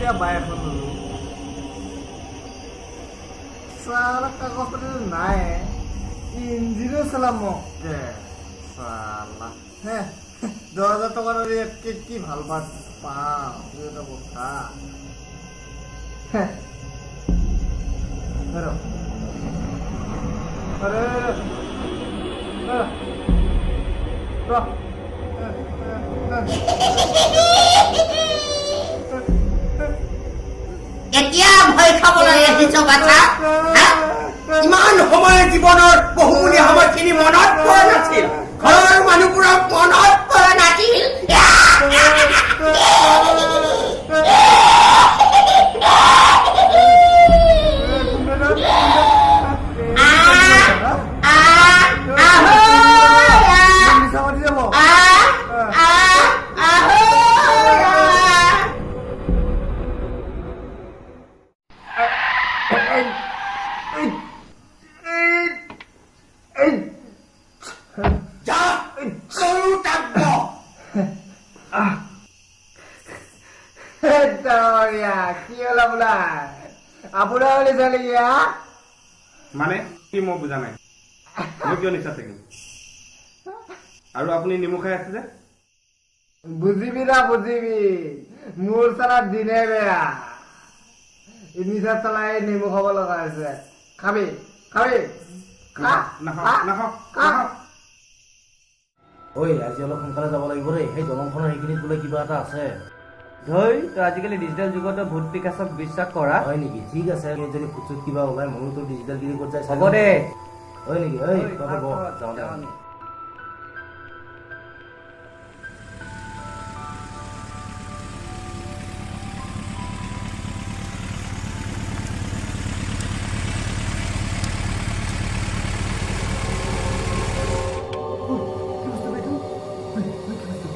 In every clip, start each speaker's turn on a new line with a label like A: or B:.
A: টকীয়া বাইক এখন ল'লো চালা কাগজ পাতি নাই ইঞ্জিনো চালাম মকে চালা হে 10,000 টকা কি ভাল পাত পাওঁ এটা কথা
B: এতিয়া ভয় খাবলৈ আহিছ বাচ্চা ইমান সময় জীৱনৰ বহুমূলীয়া সময়খিনি মনত পৰা নাছিল ঘৰৰ মানুহবোৰক মনত পৰা নাছিল
C: মানে কি মই বুজা নাই মই কিয় নিচা থাকিম আৰু আপুনি নিমখ খাই আছে যে
A: বুজিবি না বুজিবি মোৰ চালা দিনে বেয়া নিচা চালাই নেমু খাব লগা হৈছে খাবি খাবি
D: ঐ আজি অলপ সোনকালে যাব লাগিব দেই সেই দলংখনৰ সেইখিনিত বোলে কিবা এটা আছে ধৈ তো আজিকালি ডিজিটেল যুগত ভূত পিকাচক বিশ্বাস কৰা হয় নেকি ঠিক আছে যদি ফুচুত কিবা ওলাই ময়ো তোৰ ডিজিটেল গিৰি ক'ত যায় হ'ব দে হয় নেকি ঐ তহঁতে বহ যাওঁ দে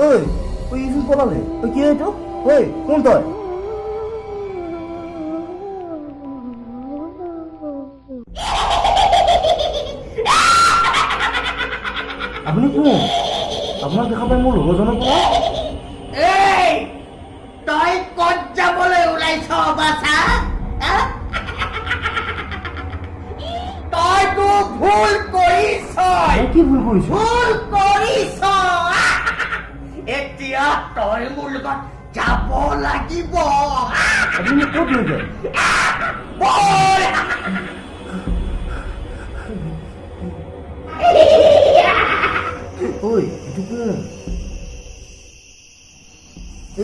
D: ঐ ঐ ইজন পলালে ঐ কি এইটো ঐ কোন তই আপুনি কোন আপোনাক দেখা পাই মোৰ লগৰজনৰ পৰা
B: এই তই ক'ত যাবলৈ ওলাইছ বাছা তইতো ভুল কৰিছ
D: কি ভুল কৰিছ
B: ভুল কৰিছ এতিয়া তই মোৰ লগত যাব লাগিব
D: আপুনি ক'ত লৈ যায়
B: বল
D: ঐ এইটো কোন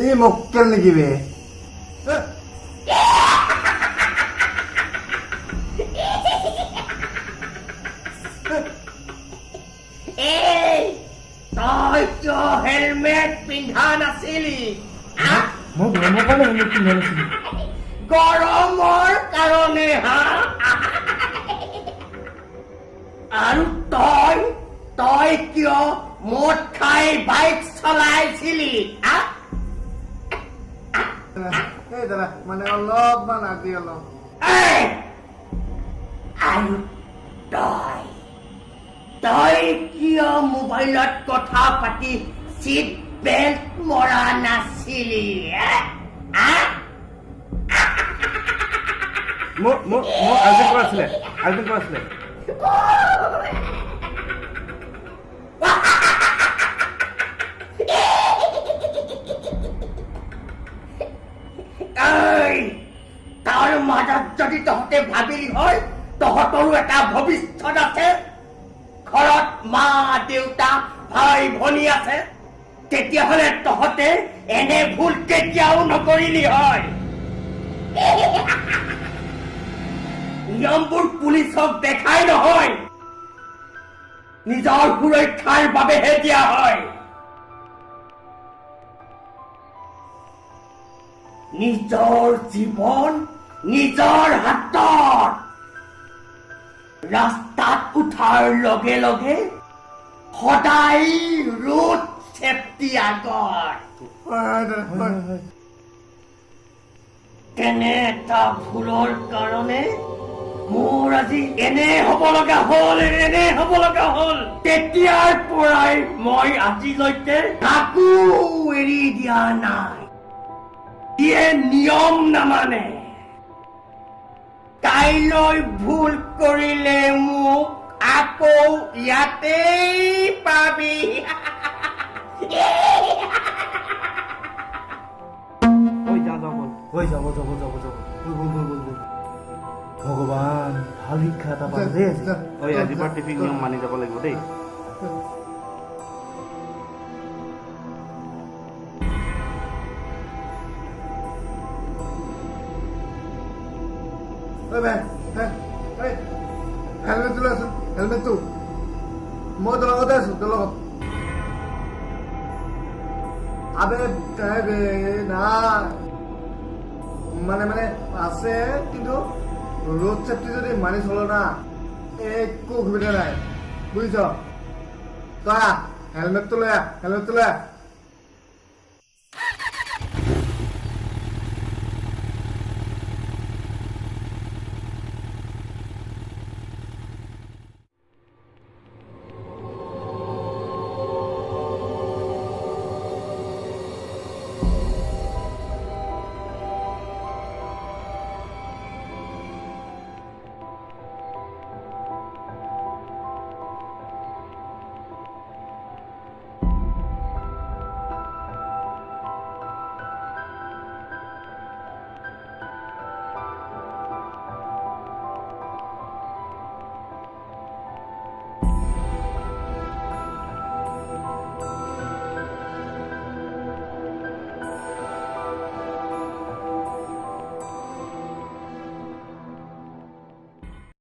A: এই মক্কেল নেকি বে
B: তই কিয় হেলমেট পিন্ধা নাছিলি
D: মই গৰমৰ কাৰণে হেলমেট পিন্ধা নাছিলো
B: গৰমৰ কাৰণে আৰু তই তই কিয় মদ খাই বাইক চলাইছিলি
A: এই দাদা মানে অলপমান আজি অলপ
B: আৰু তই তই কিয় মোবাইলত কথা পাতি চিট বেল্ট মৰা নাছিলি
C: মোৰ আৰ্জেণ্ট কৰা আছিলে
B: তাৰ মাজত যদি তহঁতে ভাবিলি হয় তহঁতৰো এটা ভৱিষ্যত আছে ঘৰত মা দেউতা ভাই ভনী আছে তেতিয়াহ'লে তহঁতে এনে ভুল কেতিয়াও নকৰিলি হয় নিয়মবোৰ পুলিচক দেখাই নহয় নিজৰ সুৰক্ষাৰ বাবেহে দিয়া হয় নিজৰ জীৱন নিজৰ হাতত ৰাস্তাত উঠাৰ লগে লগে সদায় ৰোড চেফটি আগত তেনে এটা ভুলৰ কাৰণে মোৰ আজি এনে হ'ব লগা হ'ল তেতিয়াৰ পৰাই মই আজিলৈকে কাকো এৰি দিয়া নাই ইয়ে নিয়ম নামানে কাইলৈ ভুল কৰিলে মোক আকৌ ইয়াতেই পাবি
C: ঐ যা যাওঁ বল
D: ঐ যাব বল ভগৱান ভাল শিক্ষা এটা পালো দেই আজি।
C: ঐ আজিৰ পৰা ট্ৰেফিক নিয়ম মানি যাব লাগিব দেই
A: হেলমেটটো লৈ আছো হেলমেটটো মই তোৰ লগতে আছো তোৰ লগত আবে না মানে আছে কিন্তু ৰোড সেফটি যদি মানি চলো না একো অসুবিধা নাই বুজিছ তই হেলমেটটো লৈ আহ